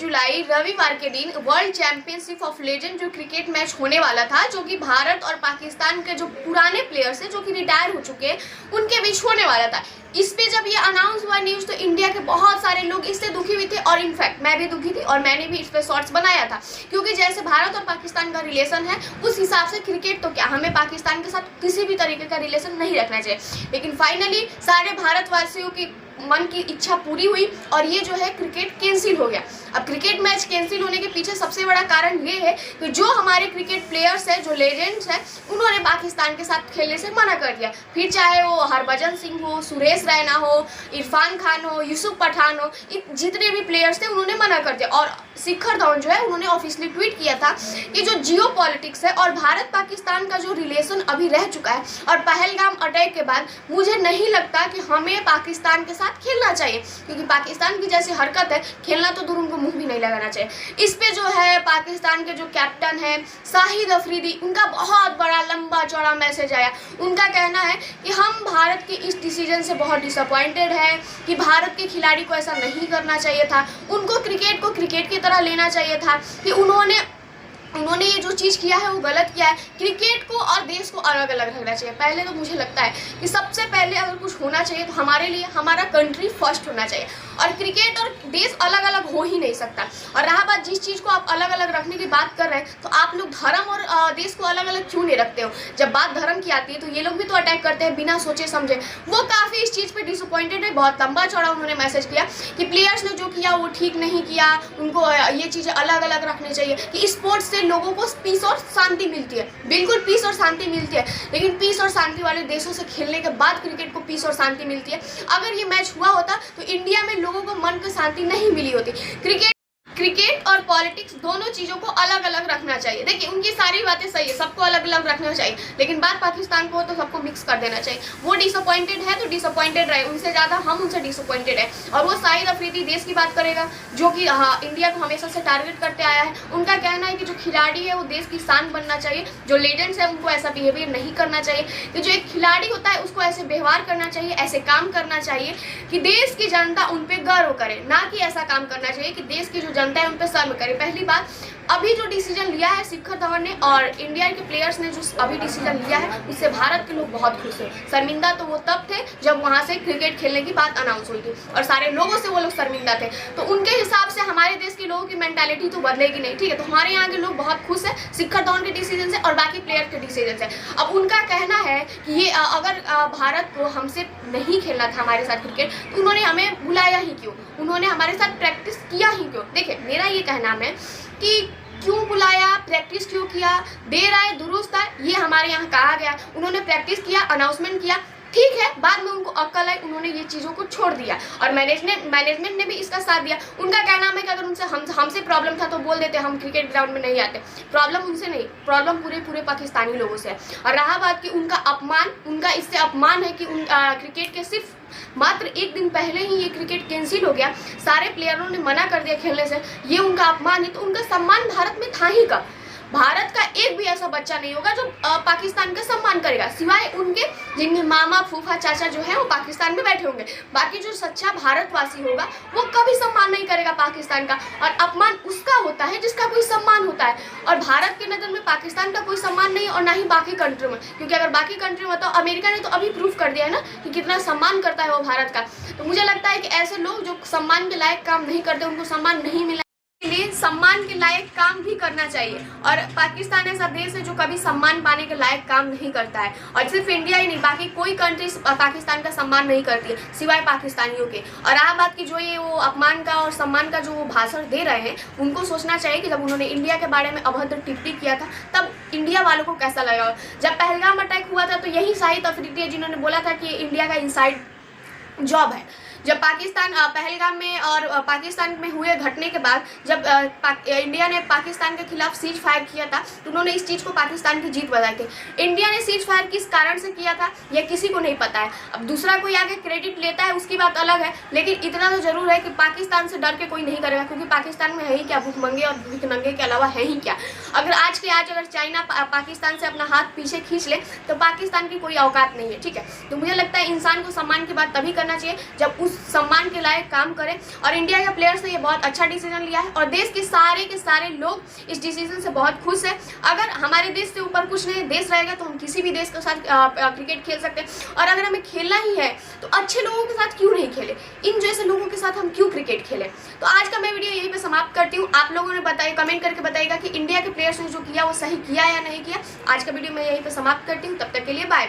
जुलाई रविवार के दिन वर्ल्ड चैंपियनशिप ऑफ लेजेंड जो क्रिकेट मैच होने वाला था, जो कि भारत और पाकिस्तान के जो पुराने प्लेयर्स हैं जो कि रिटायर हो चुके हैं उनके बीच होने वाला था। इस पे जब ये अनाउंस हुआ न्यूज़ तो इंडिया के बहुत सारे लोग इससे दुखी भी थे और इनफैक्ट मैं भी दुखी थी और मैंने भी इस पे शॉर्ट्स बनाया था, क्योंकि जैसे भारत और पाकिस्तान का रिलेशन है उस हिसाब से क्रिकेट तो क्या हमें पाकिस्तान के साथ किसी भी तरीके का रिलेशन नहीं रखना चाहिए। लेकिन फाइनली सारे भारतवासियों की मन की इच्छा पूरी हुई और ये जो है क्रिकेट कैंसिल हो गया। अब क्रिकेट मैच कैंसिल होने के पीछे सबसे बड़ा कारण ये है कि जो हमारे क्रिकेट प्लेयर्स हैं, जो लेजेंड्स हैं, उन्होंने पाकिस्तान के साथ खेलने से मना कर दिया। फिर चाहे वो हरभजन सिंह हो, सुरेश रैना हो, इरफान खान हो, यूसुफ पठान हो, जितने भी प्लेयर्स थे उन्होंने मना कर दिया। और शिखर धवन जो है उन्होंने ऑफिशियली ट्वीट किया था कि जो जियो पॉलिटिक्स है और भारत पाकिस्तान का जो रिलेशन अभी रह चुका है और पहलगाम अटैक के बाद मुझे नहीं लगता कि हमें पाकिस्तान के साथ खेलना चाहिए, क्योंकि पाकिस्तान की जैसी हरकत है खेलना तो दूर, उनको मुंह भी नहीं लगाना चाहिए। इस पे जो है पाकिस्तान के जो कैप्टन है शाहिद अफरीदी, उनका बहुत बड़ा लंबा चौड़ा मैसेज आया। उनका कहना है कि हम भारत के इस डिसीजन से बहुत डिसअपॉइंटेड है कि भारत के खिलाड़ी को ऐसा नहीं करना चाहिए था, उनको क्रिकेट को क्रिकेट की तरह लेना चाहिए था, कि उन्होंने ये जो चीज़ किया है वो गलत किया है। क्रिकेट को और देश को अलग अलग रखना चाहिए। पहले तो मुझे लगता है कि सबसे पहले अगर कुछ होना चाहिए तो हमारे लिए हमारा कंट्री फर्स्ट होना चाहिए, और क्रिकेट और देश अलग अलग हो ही नहीं सकता। और रहा बात जिस चीज़ को आप अलग अलग रखने की बात कर रहे हैं, तो आप लोग धर्म और देश को अलग अलग क्यों नहीं रखते हो? जब बात धर्म की आती है तो ये लोग भी तो अटैक करते हैं बिना सोचे समझे। वो काफ़ी इस चीज़ पर डिसअपॉइंटेड है। बहुत लंबा चौड़ा उन्होंने मैसेज किया कि प्लेयर्स ने जो किया वो ठीक नहीं किया, उनको ये चीज़ें अलग अलग रखनी चाहिए, कि स्पोर्ट्स से लोगों को पीस और शांति मिलती है। बिल्कुल पीस और शांति मिलती है, लेकिन पीस और शांति वाले देशों से खेलने के बाद क्रिकेट को पीस और शांति मिलती है। अगर ये मैच हुआ होता तो इंडिया में लोगों को मन को शांति नहीं मिली होती। क्रिकेट और पॉलिटिक्स दोनों चीज़ों को अलग अलग रखना चाहिए। देखिए उनकी सारी बातें सही है, सबको अलग अलग रखना चाहिए, लेकिन बात पाकिस्तान को हो तो सबको मिक्स कर देना चाहिए। वो डिसअपॉइंटेड है तो डिसअपॉइंटेड रहे, उनसे ज़्यादा हम उनसे डिसअपॉइंटेड है। और वो शाहिद अफरीदी देश की बात करेगा जो कि इंडिया को हमेशा से टारगेट करते आया है। उनका कहना है कि जो खिलाड़ी है वो देश की शान बनना चाहिए, जो लेजेंड्स है उनको ऐसा बिहेवियर नहीं करना चाहिए, कि जो एक खिलाड़ी होता है उसको ऐसे व्यवहार करना चाहिए, ऐसे काम करना चाहिए कि देश की जनता उन पर गर्व करे, ना कि ऐसा काम करना चाहिए कि देश की जो जनता है उन पर शर्म करे। पहली बात, अभी जो डिसीजन लिया है शिखर धवन ने और इंडिया के प्लेयर्स ने जो अभी डिसीजन लिया है उससे भारत के लोग बहुत खुश हैं। शर्मिंदा तो वो तब थे जब वहाँ से क्रिकेट खेलने की बात अनाउंस हुई थी और सारे लोगों से वो लोग शर्मिंदा थे। तो उनके हिसाब से हमारे देश के लोगों की मेंटालिटी तो बदलेगी नहीं, ठीक है। तो हमारे यहाँ के लोग बहुत खुश हैं शिखर धवन के डिसीजन से और बाकी प्लेयर के डिसीजन से। अब उनका कहना है कि ये अगर भारत को हमसे नहीं खेलना था हमारे साथ क्रिकेट तो उन्होंने हमें बुलाया ही क्यों, उन्होंने हमारे साथ प्रैक्टिस किया ही क्यों। देखिए मेरा ये कहना है कि क्यों बुलाया, प्रैक्टिस क्यों किया, देर आए दुरुस्त आए, ये हमारे यहाँ कहा गया। उन्होंने प्रैक्टिस किया, अनाउंसमेंट किया, ठीक है, बाद में उनको अक्ल आई, उन्होंने ये चीज़ों को छोड़ दिया और मैनेजमेंट ने भी इसका साथ दिया। उनका कहना है कि अगर उनसे हमसे प्रॉब्लम था तो बोल देते हम क्रिकेट ग्राउंड में नहीं आते। प्रॉब्लम उनसे नहीं, प्रॉब्लम पूरे पाकिस्तानी लोगों से है। और रहा बात कि उनका अपमान, उनका इससे अपमान है कि क्रिकेट के सिर्फ मात्र एक दिन पहले ही ये क्रिकेट कैंसिल हो गया, सारे प्लेयरों ने मना कर दिया खेलने से, ये उनका अपमान है। तो उनका सम्मान भारत में था ही कब? भारत का एक भी ऐसा बच्चा नहीं होगा जो पाकिस्तान का सम्मान करेगा, सिवाय उनके जिनके मामा फूफा चाचा जो है वो पाकिस्तान में बैठे होंगे। बाकी जो सच्चा भारतवासी होगा वो कभी सम्मान नहीं करेगा पाकिस्तान का, और अपमान उसका होता है जिसका कोई सम्मान होता है। और भारत के नज़र में पाकिस्तान का कोई सम्मान नहीं और ना ही बाकी कंट्री में, क्योंकि अगर बाकी कंट्री में तो अमेरिका ने तो अभी प्रूफ कर दिया है ना कि कितना सम्मान करता है वो भारत का। तो मुझे लगता है कि ऐसे लोग जो सम्मान के लायक काम नहीं करते उनको सम्मान नहीं मिला, लिए सम्मान के लायक काम भी करना चाहिए। और पाकिस्तान ऐसा देश है जो कभी सम्मान पाने के लायक काम नहीं करता है, और सिर्फ इंडिया ही नहीं बाकी कोई कंट्री पाकिस्तान का सम्मान नहीं करती है सिवाय पाकिस्तानियों के। और रहा बात की जो ये वो अपमान का और सम्मान का जो वो भाषण दे रहे हैं, उनको सोचना चाहिए कि जब उन्होंने इंडिया के बारे में अभद्र टिप्पणी किया था तब इंडिया वालों को कैसा लगा। जब पहलगाम अटैक हुआ था तो यही शाहिद अफरीदी है जिन्होंने बोला था कि इंडिया का इनसाइड जॉब है। जब पाकिस्तान पहलगाम में और पाकिस्तान में हुए घटने के बाद जब इंडिया ने पाकिस्तान के खिलाफ सीज फायर किया था तो उन्होंने इस चीज़ को पाकिस्तान की जीत बताई थी। इंडिया ने सीज फायर किस कारण से किया था यह किसी को नहीं पता है। अब दूसरा कोई आगे क्रेडिट लेता है उसकी बात अलग है, लेकिन इतना तो जरूर है कि पाकिस्तान से डर के कोई नहीं करेगा, क्योंकि पाकिस्तान में है ही क्या, भूखमंगे और भिखमंगे के अलावा है ही क्या। अगर आज के आज अगर चाइना पाकिस्तान से अपना हाथ पीछे खींच ले तो पाकिस्तान की कोई औकात नहीं है, ठीक है। तो मुझे लगता है इंसान को सम्मान की बात तभी करना चाहिए जब उस सम्मान के लायक काम करें। और इंडिया के प्लेयर्स ने ये बहुत अच्छा डिसीजन लिया है और देश के सारे लोग इस डिसीजन से बहुत खुश है। अगर हमारे देश से ऊपर कुछ नहीं देश रहेगा तो हम किसी भी देश के साथ क्रिकेट खेल सकते हैं। और अगर हमें खेलना ही है तो अच्छे लोगों के साथ क्यों नहीं खेले, इन जैसे लोगों के साथ हम क्यों क्रिकेट खेलें। तो आज का मैं वीडियो यहीं पे समाप्त करती हूँ। आप लोगों ने बताइए, कमेंट करके बताइएगा कि इंडिया के प्लेयर्स ने जो किया वो सही किया या नहीं किया। आज का वीडियो मैं यहीं पे समाप्त करती हूँ। तब तक के लिए बाय।